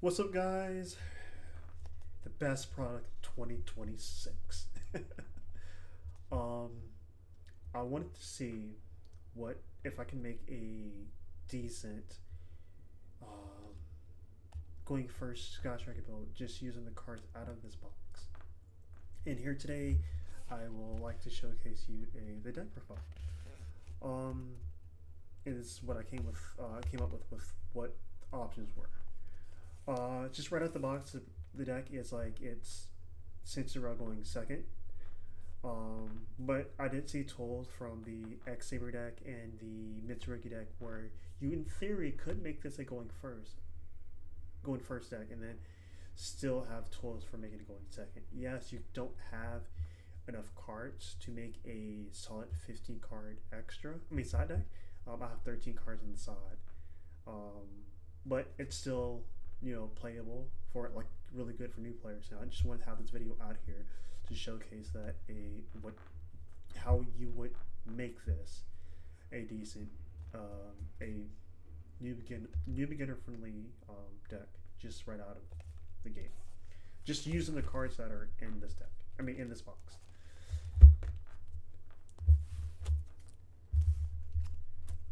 What's up, guys? The best product 2026. um, I wanted to see what if I can make a decent um, going first Scotch record build just using the cards out of this box. And here today, I will like to showcase you the deck profile. Um, is what I came up with what options were. Just right out the box, the deck is like it's Cincinnati going second. But I did see tools from the X Saber deck and the Mitsurugi deck where you, in theory, could make this a going first deck, and then still have tools for making it going second. Yes, you don't have enough cards to make a solid 15 card extra. I mean side deck. I have 13 cards in the side, um, but it's still playable for like really good for new players. And I just want to have this video out here to showcase that what how you would make this a decent a new beginner friendly deck just right out of the gate. Just using the cards that are in this deck. I mean in this box.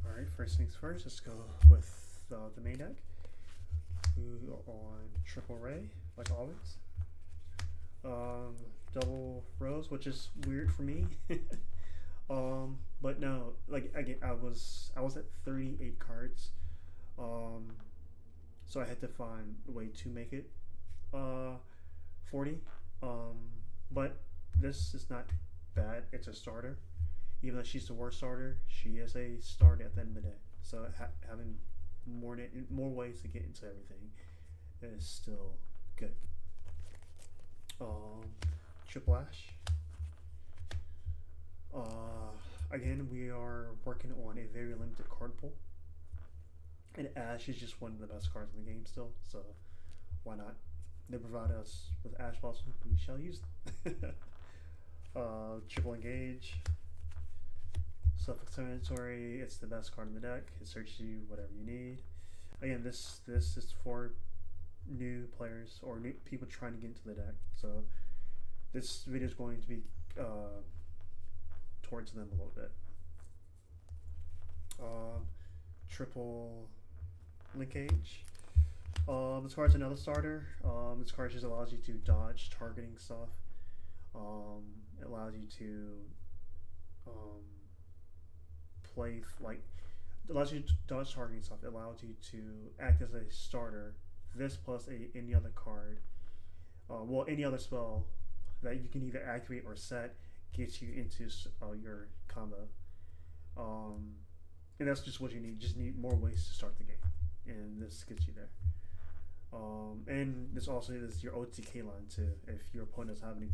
All right, first things first. Let's go with the main deck. We are on triple ray, like always. Double rose, which is weird for me. But no, like again, I was at 38 cards. So I had to find a way to make it 40. But this is not bad. It's a starter. Even though she's the worst starter, she is a starter at the end of the day. So having more ways to get into everything is still good. Triple Ash. Again, we are working on a very limited card pool, and Ash is just one of the best cards in the game still. So why not? They provide us with Ash Blossom. We shall use them. Triple Engage. Self-explanatory. It's the best card in the deck. It searches you whatever you need. Again, this is for new players or new people trying to get into the deck. So this video is going to be towards them a little bit. Triple Linkage. This card's another starter. This card just allows you to dodge targeting stuff. It allows you to allows you to dodge targeting stuff. It allows you to act as a starter. This plus any other card, any other spell that you can either activate or set gets you into your combo. And that's just what you need. You just need more ways to start the game, and this gets you there. And this also is your OTK line too. If your opponent doesn't have any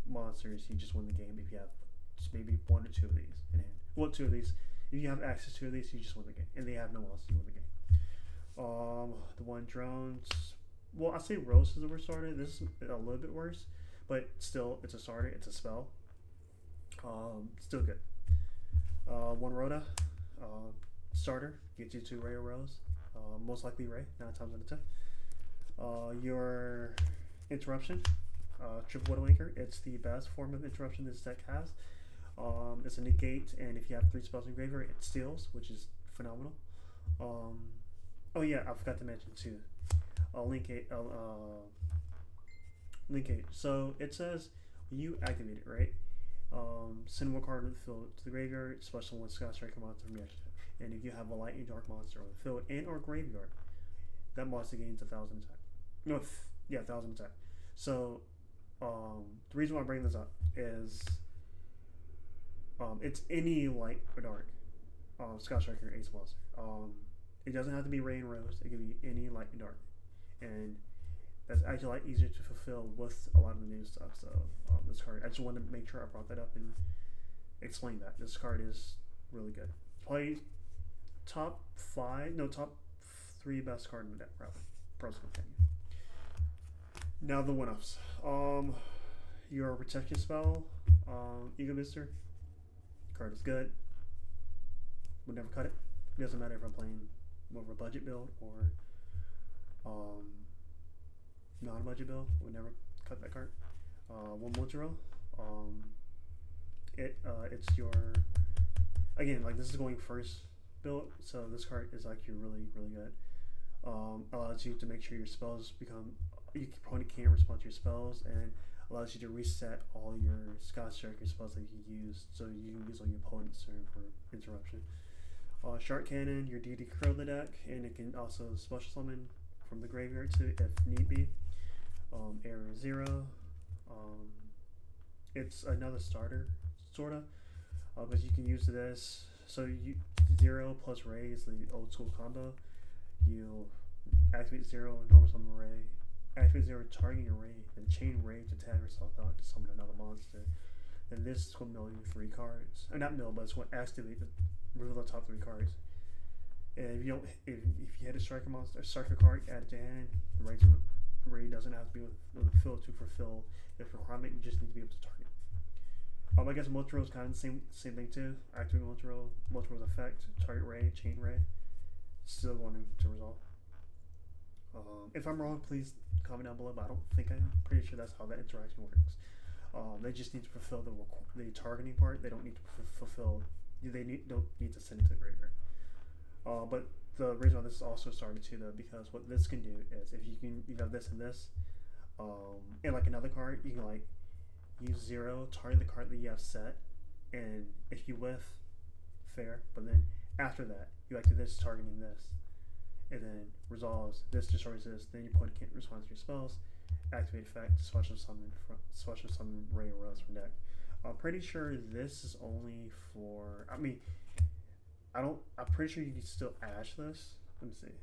monsters, you just win the game. If you have just maybe one or two of these in hand, two of these. If you have access to these, you just win the game. And they have no monsters, you win the game. The one drones. Well, I say Rose is the worst starter. This is a little bit worse, but still, it's a starter. It's a spell. Still good. One Rhoda. Starter gets you to Ray or Rose. Most likely Ray, 9 times out of 10. Your interruption. Triple Widowmaker. It's the best form of interruption this deck has. It's a negate, and if you have 3 spells in graveyard, it steals, which is phenomenal. Oh yeah, I forgot to mention too. Linkage. So it says when you activate it, right? Send one card on the field to the graveyard, special one Scott Striker monster from your extra. And if you have a lightning dark monster on the field and or graveyard, that monster gains 1,000 attack. No, 1,000 attack. So the reason why I'm bringing this up is it's any light or dark Scott Striker Ace monster. It doesn't have to be Ray and Rose. It can be any light and dark, and that's actually a lot easier to fulfill with a lot of the new stuff. So this card, I just wanted to make sure I brought that up and explain that this card is really good. Play top 3 best card in the deck, probably. Personal opinion. Now the one-ups. Your protection spell, Ego Mister. Card is good. Would never cut it. It doesn't matter if I'm playing more of a budget build or non-budget bill. Would never cut that card. One Montreal. Um, it's your again like this is going first build, so this card is actually really good. Allows you to make sure your spells become your opponent can't respond to your spells, and allows you to reset all your Scotch Striker spells that you use, so you can use on your opponent's turn for interruption. Shark Cannon, your DD curl the deck, and it can also special summon from the graveyard too if need be. Area 0. It's another starter, sorta, because you can use this. So you 0 plus Ray is the old school combo. You activate 0, normal summon Ray, activate 0, targeting a Ray, then chain Ray to tag yourself out to summon another monster. Then this is going to mill you 3 cards. Or not mill, but it's going to activate the reveal the top 3 cards. And if you don't, if you had a striker monster, a striker card, add it to hand. The Ray doesn't have to be with a fill to fulfill if requirement. You just need to be able to target. I guess Motoro is kind of the same thing too. Activate Motoro's effect, target Ray, chain Ray. Still going to resolve. If I'm wrong, please comment down below. But I don't think I am. Pretty sure that's how that interaction works. They just need to fulfill the targeting part. They don't need to fulfill. Don't need to send it to the graveyard. But the reason why this is also starting too, though, because what this can do is if you have this and this, and like another card, you can like use 0, target the card that you have set, and if you whiff, fair. But then after that, you activate this targeting this, and then resolves. This destroys this. Then your opponent can't respond to your spells. Activate effect, special summon Ray or Rose from deck. I'm pretty sure this is only for. I mean, I'm pretty sure you can still ash this. Let me see.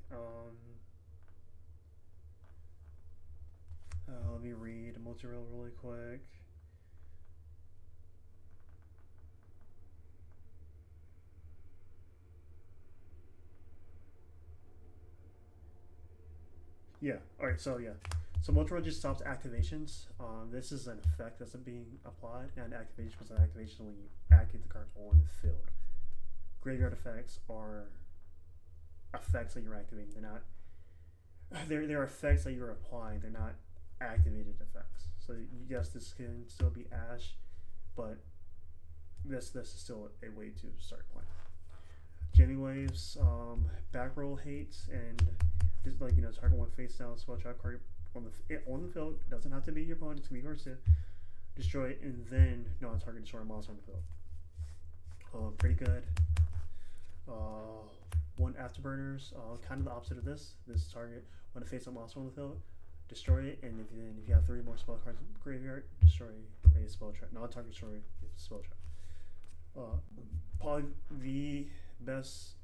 Let me read Multi-Rail really quick. Yeah. All right. So yeah. So Multi-Rail just stops activations. This is an effect that's being applied, and activation is an activation when you activate the card on the field. Graveyard effects are effects that you're activating. They're not. They're effects that you're applying. They're not activated effects. So yes, this can still be ash, but this is still a way to start playing. Jamming Waves, back roll hates, and just like target one face down spell trap card on the field. Doesn't have to be your opponent. It can be yours too. Destroy it, and then non-target destroy a monster on the field. Pretty good. One afterburners, kind of the opposite of this. This target when a face up monster on the field, destroy it, and if you have 3 more spell cards in the graveyard, destroy a spell trap. Non-target destroy a spell trap. Probably the best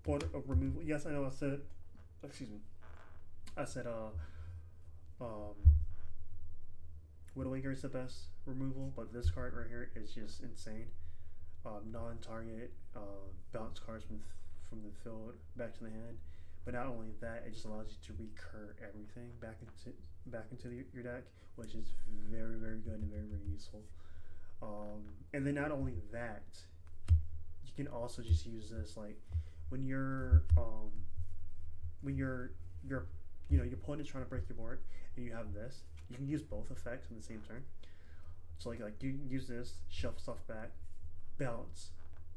point of removal. Yes, I know I said. Excuse me. I said Widowmaker is the best removal, but this card right here is just insane. Non-target bounce cards from the field back to the hand, but not only that, it just allows you to recur everything back into your deck, which is very good and very useful. And then not only that, you can also just use this like when your opponent is trying to break your board and you have this, you can use both effects in the same turn. So like you can use this, shuffle stuff back, bounce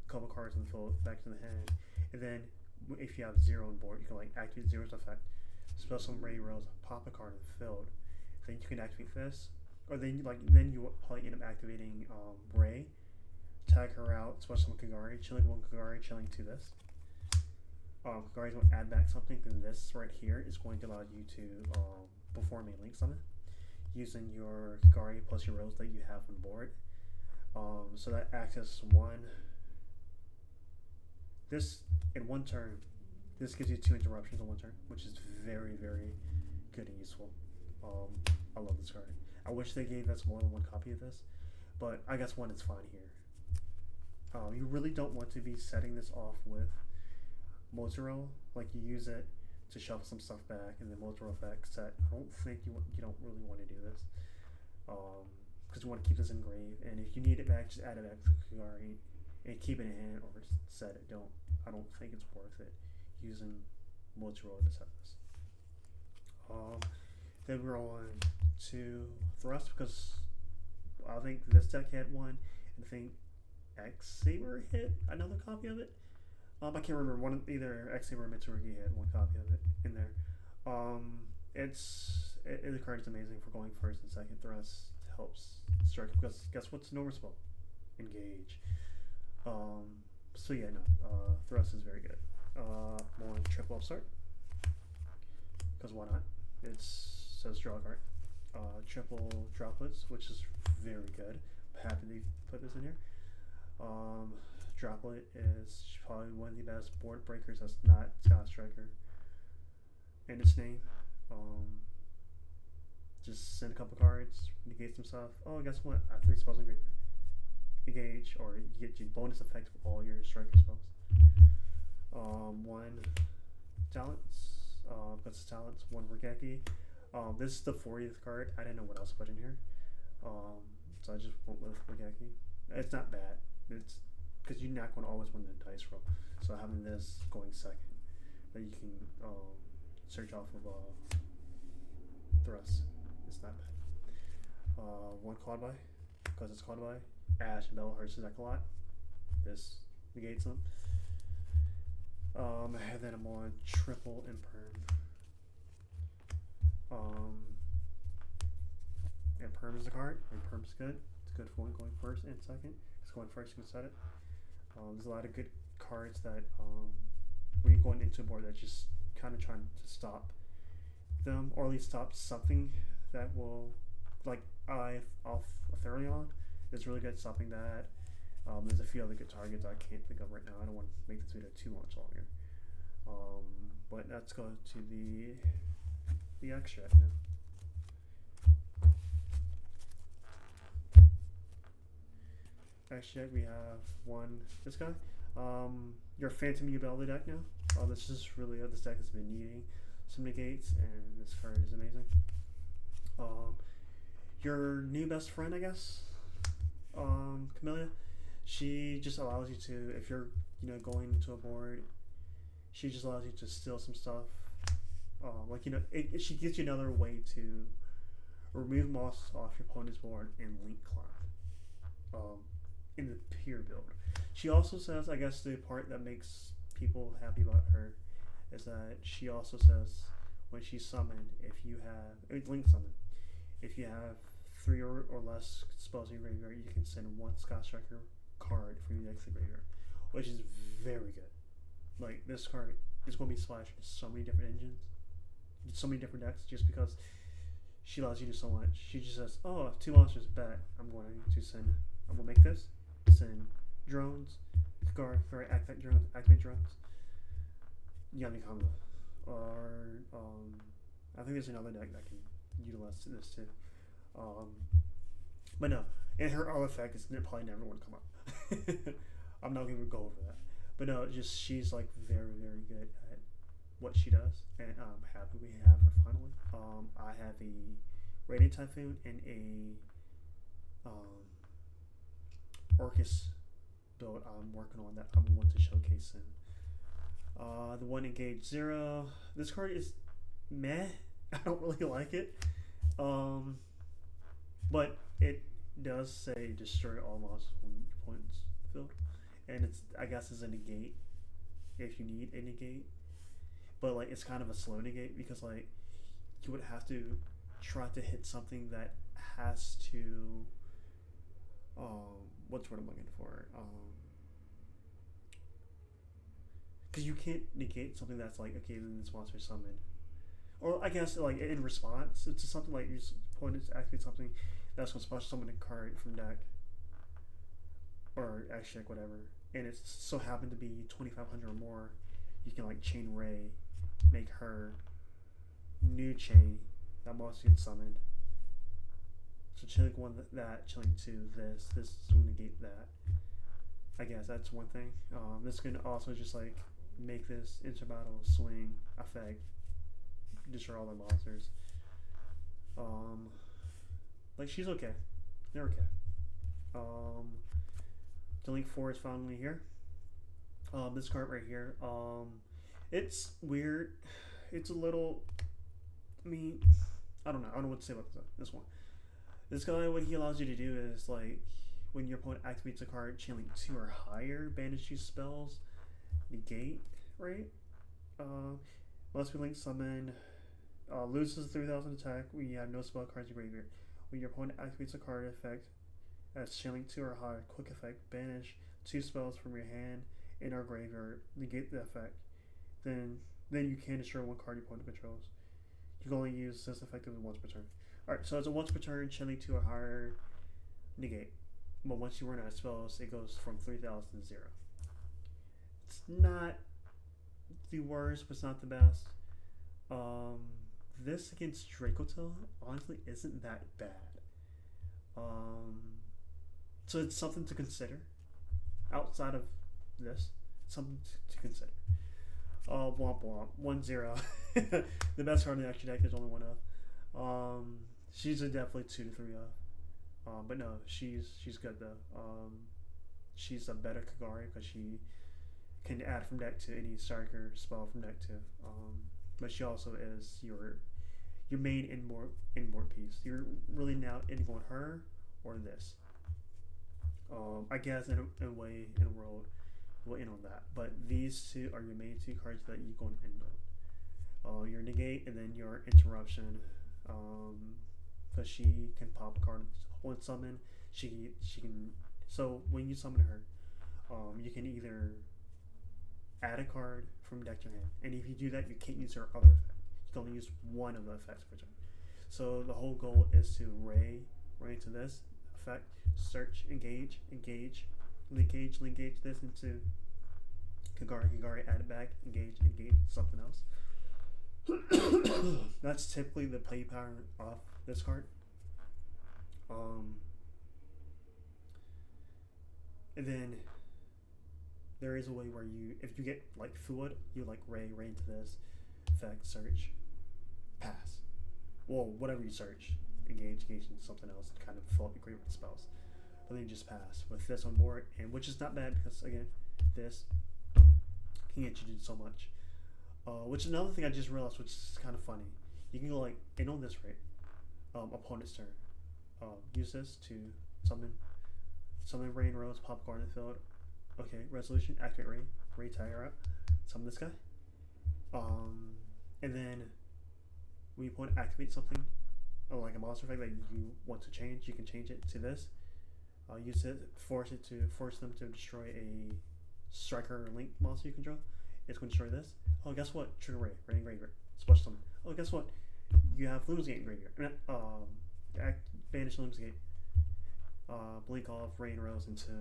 a couple cards in the field back to the hand, and then if you have 0 on board, you can like activate 0's effect, spell some Ray Rose, pop a card in the field. Then you can activate this, or then you probably end up activating Ray, tag her out, spell some Kagari, chilling one Kagari, chilling to this. Kagari's going to add back something, then this right here is going to allow you to perform a link summon using your Kagari plus your Rose that you have on board. So that acts as this in one turn. This gives you 2 interruptions in one turn, which is very good and useful. I love this card. I wish they gave us more than one copy of this, but I guess 1 is fine here. You really don't want to be setting this off with Motoro. Like you use it to shuffle some stuff back and then Motoro effect set. I don't think you don't really want to do this. Because you want to keep this engraved, and if you need it back, just add it back to Kagari and keep it in hand or set it. I don't think it's worth it using Motorola to set this. Um, then we're on to Thrust because I think this deck had one, and I think X Saber had another copy of it. I can't remember one either X Saber or Mitsurugi had one copy of it in there. Um, the card is amazing for going first and second. Thrust helps strike because guess what's normal spell? Engage. Um, so yeah, no, Thrust is very good. More triple upstart because why not? It says draw a card. Triple droplets, which is very good. I'm happy they put this in here. Um, Droplet is probably one of the best board breakers that's not Scott Striker in its name. Um, just send a couple cards, negate some stuff. Oh, guess what? I have 3 spells in graveyard. Engage, or you get your bonus effect of all your striker spells. 1 talents, puts talents, 1 Regeki. This is the 40th card. I didn't know what else to put in here. So I just went with Regeki. It's not bad. It's because you're not going to always win the dice roll. So having this going second, that you can search off of Thrust, it's not bad. 1 called by, because it's called by. Ash and Bell hurts the deck a lot. This negates them. And then I'm on triple Imperm. Imperm is the card. Imperm's good. It's good for going first and second. It's going first, you can set it. There's a lot of good cards that when you're going into a board that's just kind of trying to stop them, or at least stop something that will, like off Ethereon. It's really good stopping that. There's a few other good targets I can't think of right now. I don't want to make this video too much longer. But let's go to the extract now. Extract, we have this guy. Your Phantom Ubelda deck now. This is really this deck has been needing some negates, and this card is amazing. Your new best friend, I guess, Camellia. She just allows you to, if you're going into a board, she just allows you to steal some stuff. She gives you another way to remove moss off your opponent's board and link climb. In the peer build. She also says, I guess the part that makes people happy about her is that she also says when she's summoned, if you have link summon, if you have 3 or less spells in your graveyard, you can send 1 Scott Striker card from your next graveyard, which is very good. Like, this card is going to be splashed in so many different engines, so many different decks, just because she allows you to do so much. She just says, oh, 2 monsters, bet I'm going to make this, send drones, activate drones, Yummy combo. Or, I think there's another deck that can utilize this too. But no, and her all effect is probably never going to come up. I'm not going to go over that. But no, just she's like very, very good at what she does, and I'm happy we have her finally. I have a Radiant Typhoon and a Orcus build I'm working on that I'm going to showcase soon. The 1 Engage 0. This card is meh. I don't really like it. But it does say destroy all monsters on your opponent's field, and I guess is a negate if you need a negate. But like it's kind of a slow negate because like you would have to try to hit something that has to what's the word I'm looking for? Because you can't negate something that's like, okay, then this monster is summoned. Or I guess like in response, it's just something like your opponent's activate something that's going to splash summon a card from deck. Or actually like whatever. And it's so happened to be 2,500 or more, you can like chain Ray, make her new chain, that monster gets summoned. So chilling 1 that, chilling 2 this is going to negate that. I guess that's one thing. This can also just like make this inter battle swing effect, destroy all the monsters. Like she's okay. They're okay. The Link 4 is finally here. This card right here. It's weird. It's a little I mean, I don't know. I don't know what to say about this one. This guy, what he allows you to do is like when your opponent activates a card, channeling 2 or higher, banish 2 spells, negate, right? Uh, Must be linked summon. Loses 3,000 attack when you have no spell cards in your graveyard. When your opponent activates a card effect as channeling 2 or higher, quick effect, banish 2 spells from your hand in our graveyard, negate the effect. Then you can destroy 1 card your opponent controls. You can only use this effectively once per turn. Alright, so it's a once per turn, channeling 2 or higher, negate. But once you run out of spells, it goes from 3,000 to 0. It's not the worst, but it's not the best. This against Dracotil honestly isn't that bad. So it's something to consider. Outside of this, something to consider. Womp womp. 1-0. The best card in the action deck is only 1 of. She's a definitely 2 to 3 of. But no, she's good though. She's a better Kagari because she can add from deck to any striker spell from deck too. But she also is your main inboard piece. You're really now in on her or this. I guess in a way, in a world, we'll end on that. But these 2 are your main 2 cards that you're going to end on. Your negate and then your interruption. Because she can pop a card on summon. She can. So when you summon her, you can either add a card from deck to hand, and if you do that, you can't use her other effect. You can only use one of the effects per turn. So the whole goal is to ray to this effect, search, engage, linkage this into Kagari, add it back, engage, something else. That's typically the play pattern of this card. And then there is a way where if you get like fluid, you like ray into this effect, search, pass. Well, whatever you search, engage into something else, kind of fill up your graveyard spells. But then you just pass with this on board, and which is not bad because again, this can get you to do so much. Which is another thing I just realized, which is kind of funny. You can go like in on this rate, opponent's turn. Use this to summon Rain Rose, pop card in the field. Okay, resolution, activate Ray Tiger up, summon this guy. And then when you point activate something, or like a monster effect that you want to change, you can change it to this. Use it, force them to destroy a striker or link monster you control. It's going to destroy this. Oh, guess what? Trigger Ray in graveyard. Splash summon. Oh, guess what? You have Luminous Gate in graveyard. Banish Luminous Gate. Blink off Rain Rose into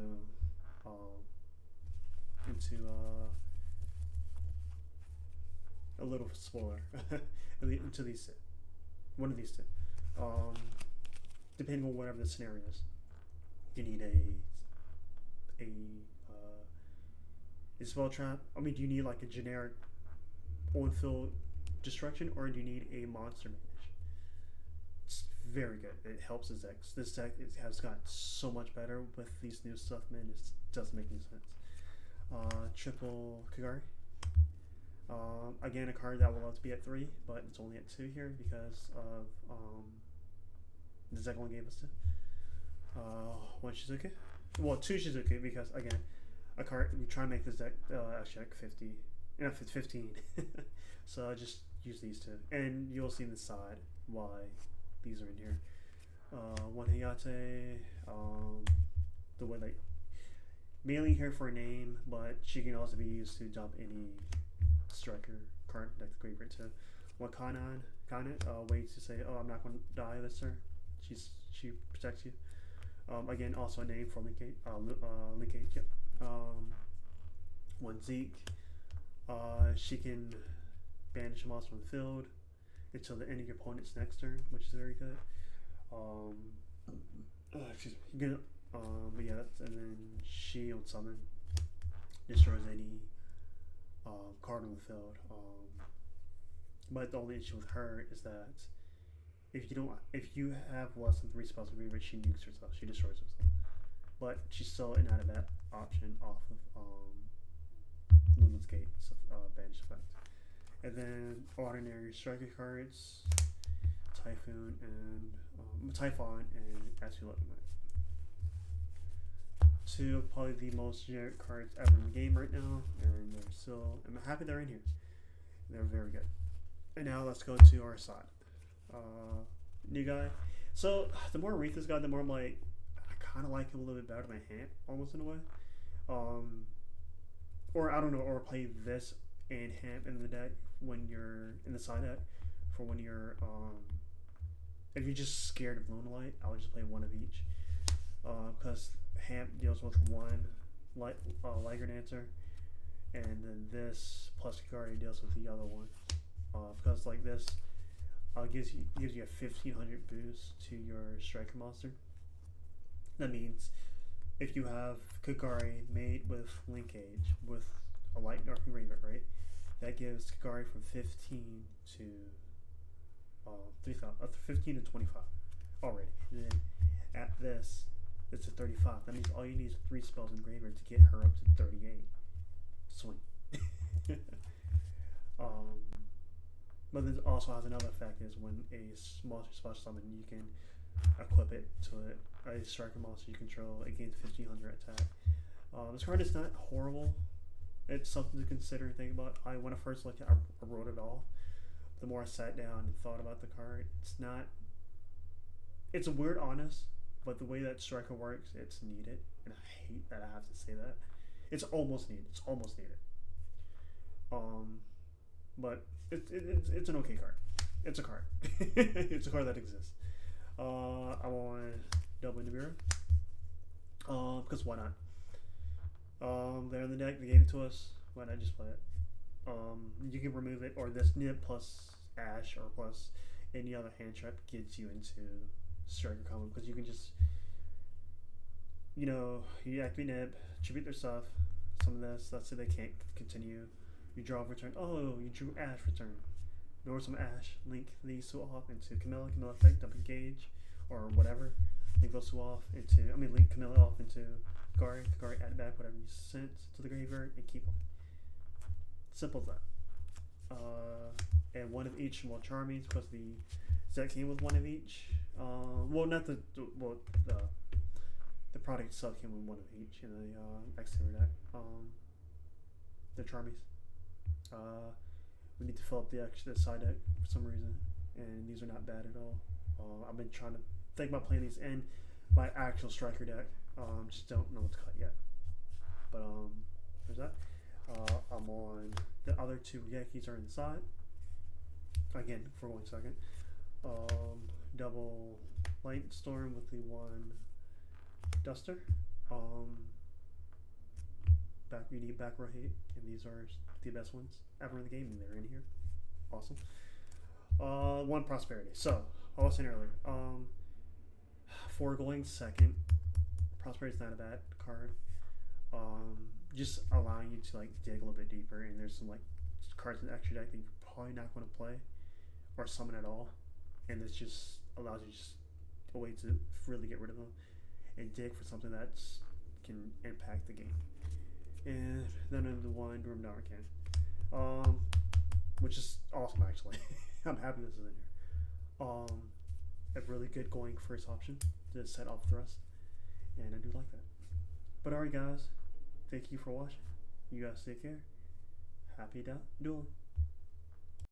a little spoiler into these 2. One of these 2. Depending on whatever the scenario is, you need a spell trap. I mean, do you need like a generic on-field destruction, or do you need a monster manage? It's very good. It helps his deck. This deck has got so much better with these new stuff, man. It doesn't make any sense. Triple Kagari. Again, a card that will love to be at 3, but it's only at 2 here because of the deck only gave us 2. 1 Shizuku. Well, 2 Shizuku because again, a card we try and make this deck actually like 50, 15. So I just use these 2, and you'll see on the side why these are in here. 1 Hayate. The way like mainly here for a name, but she can also be used to dump any striker card deck graveyard too. 1 Kanan, ways to say, oh, I'm not going to die this turn. She protects you. Again, also a name for Linkage. Yep. 1 Zeke. She can banish a monster from the field until the end of your opponent's next turn, which is very good. Excuse me. But yeah, and then she on summon destroys any card on the field. But the only issue with her is that if you have less than 3 spells in graveyard, she nukes herself. She destroys herself. But she's still an out of that option off of Luminous Gate banish effect. And then ordinary striker cards. Typhon and SU11. Two of probably the most generic cards ever in the game right now, and they're still. I'm happy they're in here. They're very good. And now let's go to our side. New guy. So the more I read this guy, the more I'm like, I kind of like him a little bit better than Hamp, almost in a way. Or I don't know, or play this and Hamp in the deck when you're in the side deck for when you're if you're just scared of Moonlight, I would just play one of each. Because Hamp deals with one Liger Dancer, and then this plus Kikari deals with the other one. Because like this gives you a 1500 boost to your striker monster. That means if you have Kikari made with Linkage with a light dark engraver, right? That gives Kikari from 15 to 15 to 25 already. And then at this, it's a 35. That means all you need is 3 spells in Graver to get her up to 38. Swing. But this also has another effect is when a monster special summon, you can equip it to a striker monster you control. It gains 1500 attack. This card is not horrible. It's something to consider and think about. When I first looked at it, I wrote it off. The more I sat down and thought about the card, it's a weird honest, but the way that striker works, it's needed. And I hate that I have to say that. It's almost needed. But it's an okay card. It's a card. It's a card that exists. I want double Nibiru. Because why not? They're in the deck. They gave it to us. Why not just play it? You can remove it, or this Nib plus Ash or plus any other hand trap gets you into striker combo, because you can just, you activate Nib, tribute their stuff. Some of this, let's say they can't continue. You draw return. Oh, you drew Ash return. Ignore some Ash. Link these two off into Camilla effect, dump engage, or whatever. Link those two off into. Link Camilla off into Kikari. Kikari add back whatever you sent to the graveyard and keep on. Simple as that. And one of each more Charmies, because the set came with one of each. Not the product itself came with one of each in the exterior deck. The Charmies. We need to fill up the side deck for some reason, and these are not bad at all. I've been trying to think about playing these in my actual striker deck. Just don't know what to cut yet. But there's that. I'm on the other 2 Gekis are inside. Again, for 1 second. Double Light Storm with the 1 Duster. We need back row hate, and these are the best ones ever in the game, and they're in here. Awesome. 1 Prosperity. So, I was saying earlier, for going second, Prosperity is not a bad card. Just allowing you to dig a little bit deeper, and there's some cards in the extra deck that you're probably not going to play or summon at all, and this just allows you just a way to really get rid of them and dig for something that can impact the game. And then in the 1 Room Dark which is awesome actually. I'm happy this is in here. A really good going first option to set off the rest, and I do like that. But alright guys, thank you for watching. You guys take care. Happy dueling.